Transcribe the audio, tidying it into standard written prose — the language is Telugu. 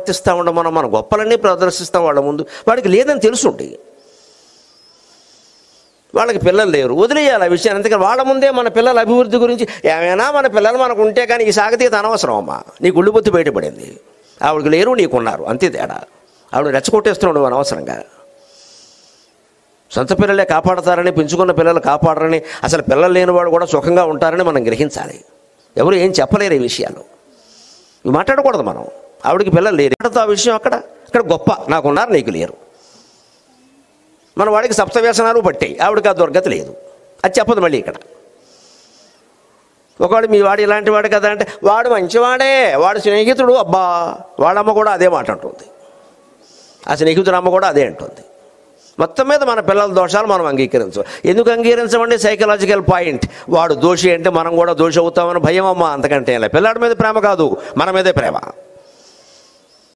ప్రవర్తిస్తూ ఉండం, మన గొప్పలన్నీ ప్రదర్శిస్తాం వాళ్ళ ముందు. వాడికి లేదని తెలుసుండి వాళ్ళకి పిల్లలు లేరు, వదిలేయాలి ఆ విషయాన్ని. అందుకని వాళ్ళ ముందే మన పిల్లల అభివృద్ధి గురించి ఏమైనా మన పిల్లలు మనకు ఉంటే కానీ ఈ సాగతీత అనవసరం అమ్మా. నీకు ఉళ్ళిపొత్తి బయటపడింది, ఆవిడకి లేరు నీకున్నారు, అంతే తేడా. ఆవిడ రెచ్చగొట్టేస్తున్నాడు అనవసరంగా. సొంత పిల్లలే కాపాడతారని, పెంచుకున్న పిల్లలు కాపాడరని, అసలు పిల్లలు లేనివాడు కూడా సుఖంగా ఉంటారని మనం గ్రహించాలి. ఎవరు ఏం చెప్పలేరు ఈ విషయాలు, ఇవి మాట్లాడకూడదు మనం. ఆవిడకి పిల్లలు లేరు, ఆ విషయం అక్కడ గొప్ప, నాకున్నారు నీకు లేరు. మన వాడికి సప్తవ్యసనాలు పట్టాయి, ఆవిడకి ఆ దుర్గతి లేదు, అది చెప్పదు మళ్ళీ ఇక్కడ. ఒకవాడు మీ వాడు ఇలాంటి వాడు కదా అంటే వాడు మంచివాడే, వాడు స్నేహితుడు, అబ్బా వాడమ్మ కూడా అదే మాట అంటుంది, ఆ స్నేహితుడు అమ్మ కూడా అదే అంటుంది. మొత్తం మీద మన పిల్లల దోషాలు మనం అంగీకరించం. ఎందుకు అంగీకరించమండి? Psychological point. వాడు దోషి అంటే మనం కూడా దోషి అవుతామని భయం అమ్మ, అంతకంటే పిల్లాడి మీద ప్రేమ కాదు, మన మీదే ప్రేమ.